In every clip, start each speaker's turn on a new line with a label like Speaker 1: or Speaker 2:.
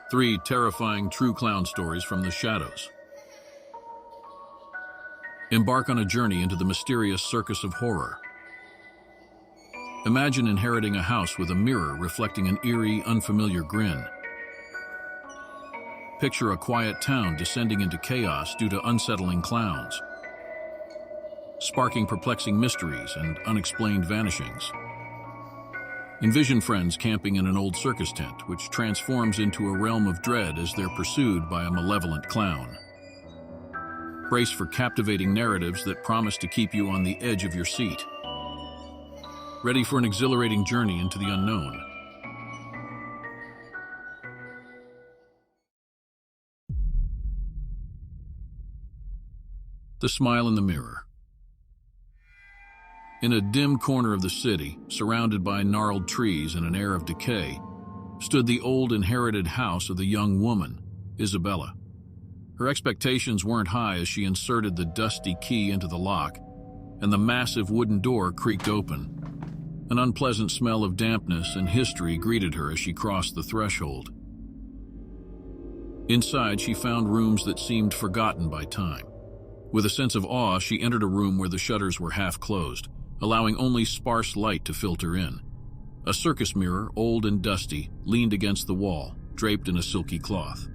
Speaker 1: 3 terrifying true clown stories from the shadows. Embark on a journey into the mysterious circus of horror. Imagine inheriting a house with a mirror reflecting an eerie, unfamiliar grin. Picture a quiet town descending into chaos due to unsettling clowns, sparking perplexing mysteries and unexplained vanishings. Envision friends camping in an old circus tent, which transforms into a realm of dread as they're pursued by a malevolent clown. Brace for captivating narratives that promise to keep you on the edge of your seat. Ready for an exhilarating journey into the unknown. The Smile in the Mirror. In a dim corner of the city, surrounded by gnarled trees and an air of decay, stood the old inherited house of the young woman, Isabella. Her expectations weren't high as she inserted the dusty key into the lock, and the massive wooden door creaked open. An unpleasant smell of dampness and history greeted her as she crossed the threshold. Inside, she found rooms that seemed forgotten by time. With a sense of awe, she entered a room where the shutters were half closed, allowing only sparse light to filter in. A circus mirror, old and dusty, leaned against the wall, draped in a silky cloth.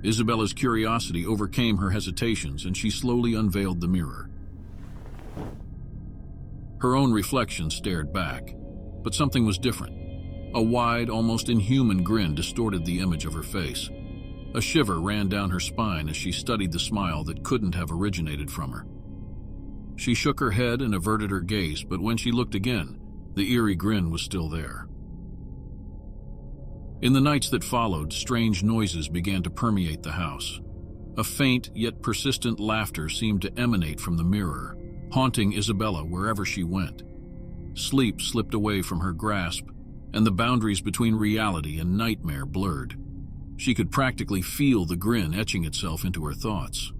Speaker 1: Isabella's curiosity overcame her hesitations, and she slowly unveiled the mirror. Her own reflection stared back, but something was different. A wide, almost inhuman grin distorted the image of her face. A shiver ran down her spine as she studied the smile that couldn't have originated from her. She shook her head and averted her gaze, but when she looked again, the eerie grin was still there. In the nights that followed, strange noises began to permeate the house. A faint yet persistent laughter seemed to emanate from the mirror, haunting Isabella wherever she went. Sleep slipped away from her grasp, and the boundaries between reality and nightmare blurred. She could practically feel the grin etching itself into her thoughts.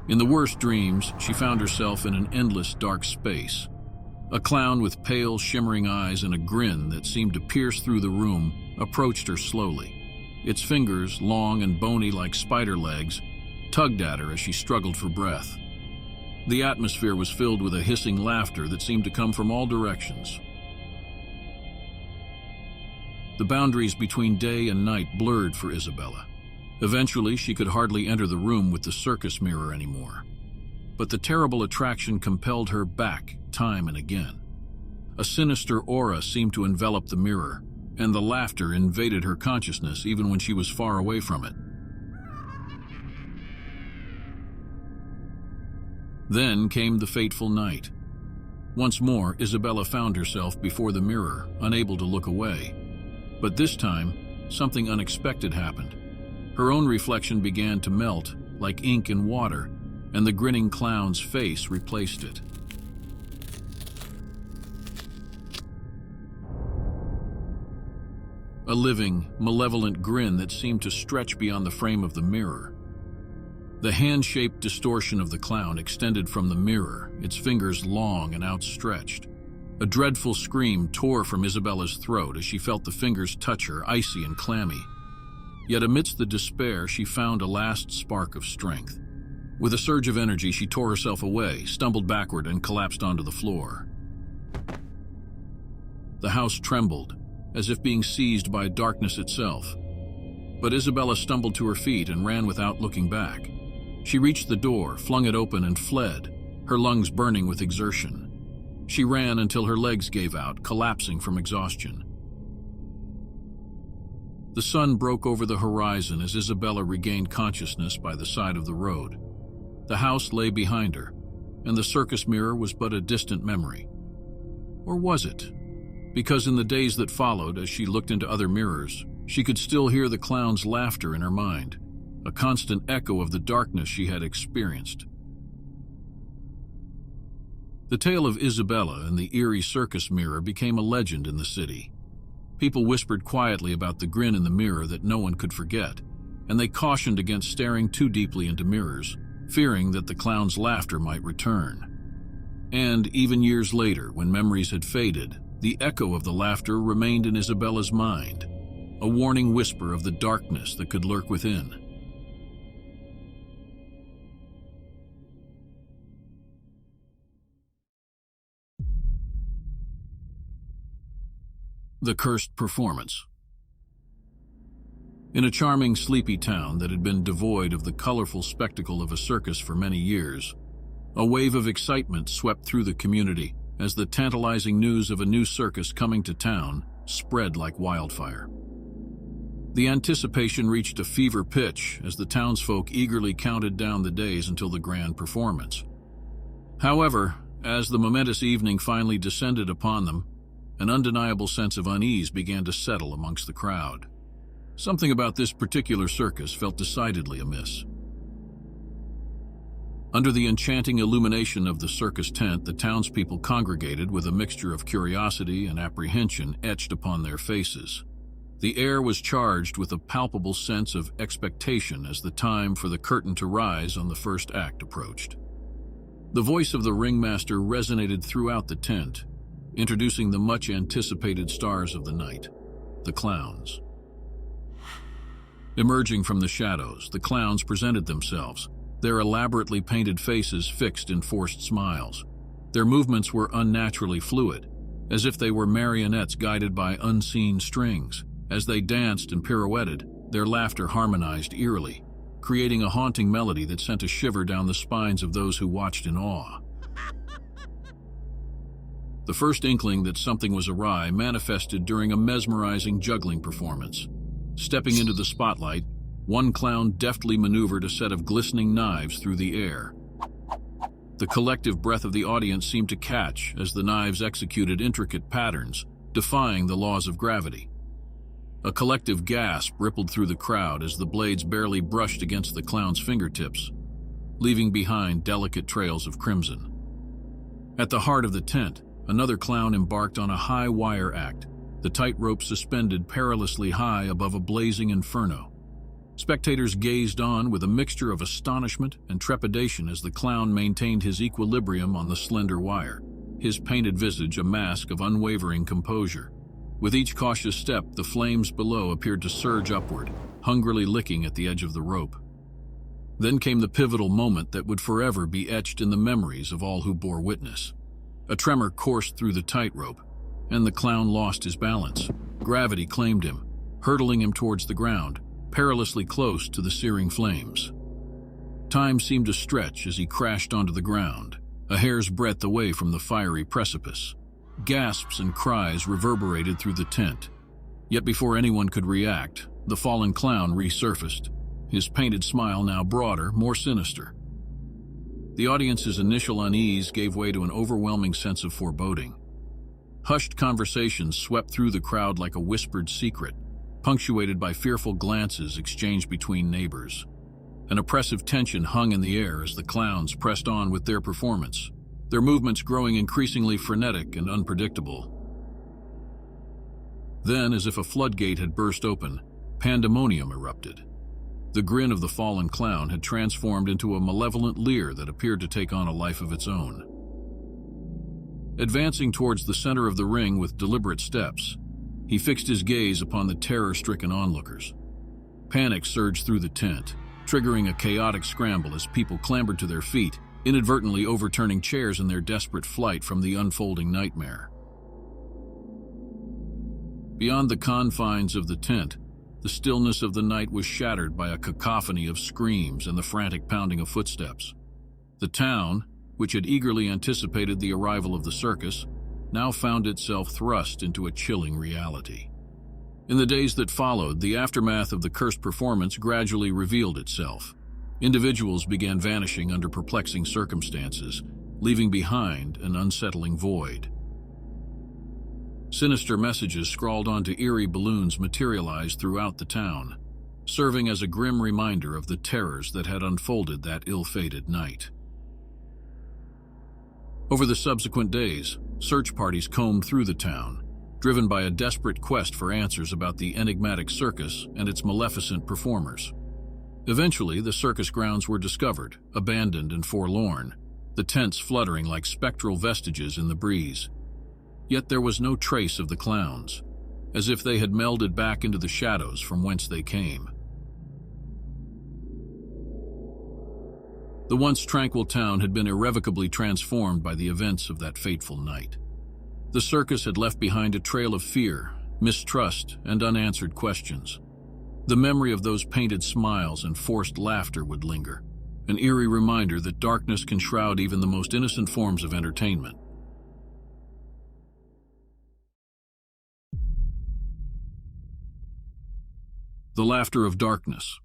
Speaker 1: In the worst dreams, she found herself in an endless dark space. A clown with pale, shimmering eyes and a grin that seemed to pierce through the room approached her slowly. Its fingers, long and bony like spider legs, tugged at her as she struggled for breath. The atmosphere was filled with a hissing laughter that seemed to come from all directions. The boundaries between day and night blurred for Isabella. Eventually, she could hardly enter the room with the circus mirror anymore. But the terrible attraction compelled her back time and again. A sinister aura seemed to envelop the mirror, and the laughter invaded her consciousness even when she was far away from it. Then came the fateful night. Once more, Isabella found herself before the mirror, unable to look away. But this time, something unexpected happened. Her own reflection began to melt, like ink in water, and the grinning clown's face replaced it. A living, malevolent grin that seemed to stretch beyond the frame of the mirror. The hand-shaped distortion of the clown extended from the mirror, its fingers long and outstretched. A dreadful scream tore from Isabella's throat as she felt the fingers touch her, icy and clammy. Yet amidst the despair, she found a last spark of strength. With a surge of energy, she tore herself away, stumbled backward, and collapsed onto the floor. The house trembled, as if being seized by darkness itself. But Isabella stumbled to her feet and ran without looking back. She reached the door, flung it open, and fled, her lungs burning with exertion. She ran until her legs gave out, collapsing from exhaustion. The sun broke over the horizon as Isabella regained consciousness by the side of the road. The house lay behind her, and the circus mirror was but a distant memory. Or was it? Because in the days that followed, as she looked into other mirrors, she could still hear the clown's laughter in her mind, a constant echo of the darkness she had experienced. The tale of Isabella and the eerie circus mirror became a legend in the city. People whispered quietly about the grin in the mirror that no one could forget, and they cautioned against staring too deeply into mirrors, fearing that the clown's laughter might return. And even years later, when memories had faded, The echo of the laughter remained in Isabella's mind, a warning whisper of the darkness that could lurk within. The Cursed Performance. In a charming, sleepy town that had been devoid of the colorful spectacle of a circus for many years, a wave of excitement swept through the community as the tantalizing news of a new circus coming to town spread like wildfire. The anticipation reached a fever pitch as the townsfolk eagerly counted down the days until the grand performance. However, as the momentous evening finally descended upon them, an undeniable sense of unease began to settle amongst the crowd. Something about this particular circus felt decidedly amiss. Under the enchanting illumination of the circus tent, the townspeople congregated with a mixture of curiosity and apprehension etched upon their faces. The air was charged with a palpable sense of expectation as the time for the curtain to rise on the first act approached. The voice of the ringmaster resonated throughout the tent, introducing the much-anticipated stars of the night, the clowns. Emerging from the shadows, the clowns presented themselves, their elaborately painted faces fixed in forced smiles. Their movements were unnaturally fluid, as if they were marionettes guided by unseen strings. As they danced and pirouetted, their laughter harmonized eerily, creating a haunting melody that sent a shiver down the spines of those who watched in awe. The first inkling that something was awry manifested during a mesmerizing juggling performance. Stepping into the spotlight, one clown deftly maneuvered a set of glistening knives through the air. The collective breath of the audience seemed to catch as the knives executed intricate patterns, defying the laws of gravity. A collective gasp rippled through the crowd as the blades barely brushed against the clown's fingertips, leaving behind delicate trails of crimson. At the heart of the tent, another clown embarked on a high-wire act, the tightrope suspended perilously high above a blazing inferno. Spectators gazed on with a mixture of astonishment and trepidation as the clown maintained his equilibrium on the slender wire, his painted visage a mask of unwavering composure. With each cautious step, the flames below appeared to surge upward, hungrily licking at the edge of the rope. Then came the pivotal moment that would forever be etched in the memories of all who bore witness. A tremor coursed through the tightrope, and the clown lost his balance. Gravity claimed him, hurtling him towards the ground, perilously close to the searing flames. Time seemed to stretch as he crashed onto the ground, a hair's breadth away from the fiery precipice. Gasps and cries reverberated through the tent. Yet before anyone could react, the fallen clown resurfaced, his painted smile now broader, more sinister. The audience's initial unease gave way to an overwhelming sense of foreboding. Hushed conversations swept through the crowd like a whispered secret, punctuated by fearful glances exchanged between neighbors. An oppressive tension hung in the air as the clowns pressed on with their performance, their movements growing increasingly frenetic and unpredictable. Then, as if a floodgate had burst open, pandemonium erupted. The grin of the fallen clown had transformed into a malevolent leer that appeared to take on a life of its own. Advancing towards the center of the ring with deliberate steps, he fixed his gaze upon the terror-stricken onlookers. Panic surged through the tent, triggering a chaotic scramble as people clambered to their feet, inadvertently overturning chairs in their desperate flight from the unfolding nightmare. Beyond the confines of the tent, the stillness of the night was shattered by a cacophony of screams and the frantic pounding of footsteps. The town, which had eagerly anticipated the arrival of the circus, now found itself thrust into a chilling reality. In the days that followed, the aftermath of the cursed performance gradually revealed itself. Individuals began vanishing under perplexing circumstances, leaving behind an unsettling void. Sinister messages scrawled onto eerie balloons materialized throughout the town, serving as a grim reminder of the terrors that had unfolded that ill-fated night. Over the subsequent days, search parties combed through the town, driven by a desperate quest for answers about the enigmatic circus and its maleficent performers. Eventually, the circus grounds were discovered, abandoned and forlorn, the tents fluttering like spectral vestiges in the breeze. Yet there was no trace of the clowns, as if they had melded back into the shadows from whence they came. The once tranquil town had been irrevocably transformed by the events of that fateful night. The circus had left behind a trail of fear, mistrust, and unanswered questions. The memory of those painted smiles and forced laughter would linger, an eerie reminder that darkness can shroud even the most innocent forms of entertainment. The laughter of darkness.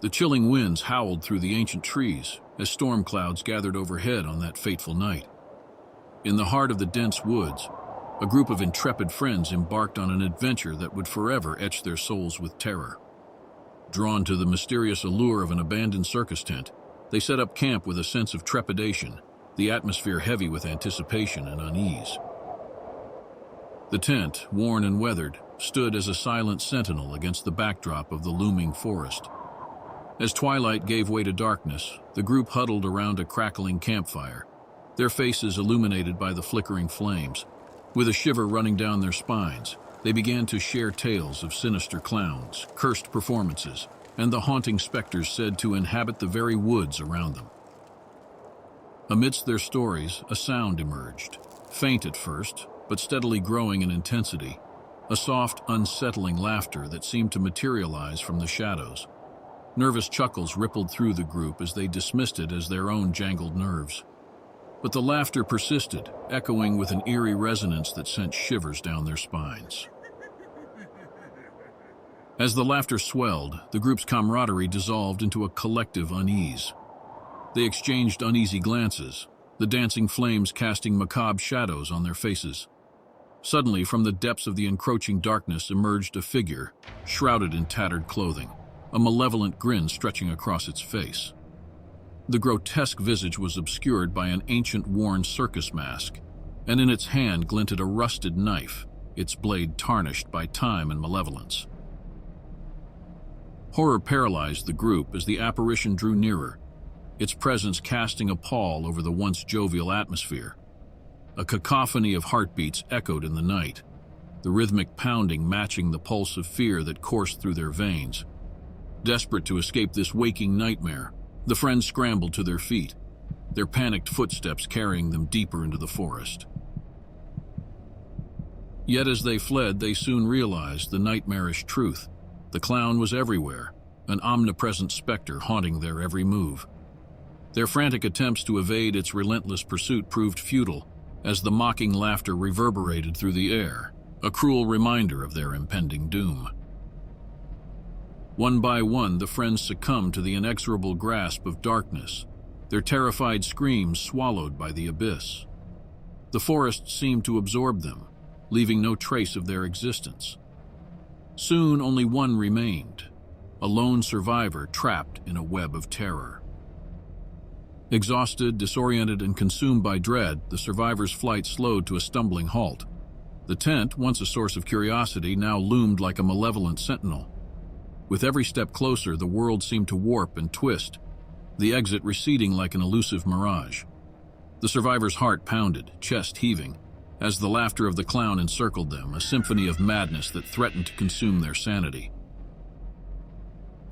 Speaker 1: The chilling winds howled through the ancient trees as storm clouds gathered overhead on that fateful night. In the heart of the dense woods, a group of intrepid friends embarked on an adventure that would forever etch their souls with terror. Drawn to the mysterious allure of an abandoned circus tent, they set up camp with a sense of trepidation, the atmosphere heavy with anticipation and unease. The tent, worn and weathered, stood as a silent sentinel against the backdrop of the looming forest. As twilight gave way to darkness, the group huddled around a crackling campfire, their faces illuminated by the flickering flames. With a shiver running down their spines, they began to share tales of sinister clowns, cursed performances, and the haunting specters said to inhabit the very woods around them. Amidst their stories, a sound emerged, faint at first, but steadily growing in intensity, a soft, unsettling laughter that seemed to materialize from the shadows. Nervous chuckles rippled through the group as they dismissed it as their own jangled nerves. But the laughter persisted, echoing with an eerie resonance that sent shivers down their spines. As the laughter swelled, the group's camaraderie dissolved into a collective unease. They exchanged uneasy glances, the dancing flames casting macabre shadows on their faces. Suddenly, from the depths of the encroaching darkness emerged a figure, shrouded in tattered clothing, a malevolent grin stretching across its face. The grotesque visage was obscured by an ancient worn circus mask, and in its hand glinted a rusted knife, its blade tarnished by time and malevolence. Horror paralyzed the group as the apparition drew nearer, its presence casting a pall over the once jovial atmosphere. A cacophony of heartbeats echoed in the night, the rhythmic pounding matching the pulse of fear that coursed through their veins. Desperate to escape this waking nightmare, the friends scrambled to their feet, their panicked footsteps carrying them deeper into the forest. Yet as they fled, they soon realized the nightmarish truth. The clown was everywhere, an omnipresent specter haunting their every move. Their frantic attempts to evade its relentless pursuit proved futile, as the mocking laughter reverberated through the air, a cruel reminder of their impending doom. One by one, the friends succumbed to the inexorable grasp of darkness, their terrified screams swallowed by the abyss. The forest seemed to absorb them, leaving no trace of their existence. Soon only one remained, a lone survivor trapped in a web of terror. Exhausted, disoriented, and consumed by dread, the survivor's flight slowed to a stumbling halt. The tent, once a source of curiosity, now loomed like a malevolent sentinel. With every step closer, the world seemed to warp and twist, the exit receding like an elusive mirage. The survivor's heart pounded, chest heaving, as the laughter of the clown encircled them, a symphony of madness that threatened to consume their sanity.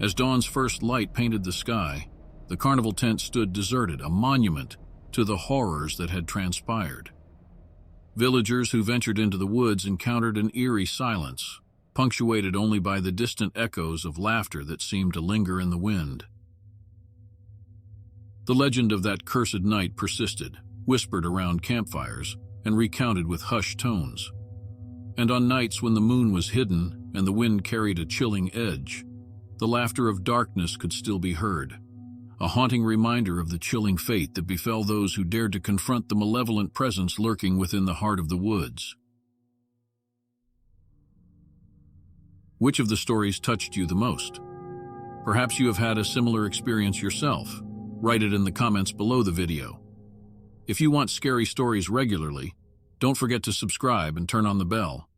Speaker 1: As dawn's first light painted the sky, the carnival tent stood deserted, a monument to the horrors that had transpired. Villagers who ventured into the woods encountered an eerie silence, punctuated only by the distant echoes of laughter that seemed to linger in the wind. The legend of that cursed night persisted, whispered around campfires, and recounted with hushed tones. And on nights when the moon was hidden and the wind carried a chilling edge, the laughter of darkness could still be heard, a haunting reminder of the chilling fate that befell those who dared to confront the malevolent presence lurking within the heart of the woods. Which of the stories touched you the most? Perhaps you have had a similar experience yourself. Write it in the comments below the video. If you want scary stories regularly, don't forget to subscribe and turn on the bell.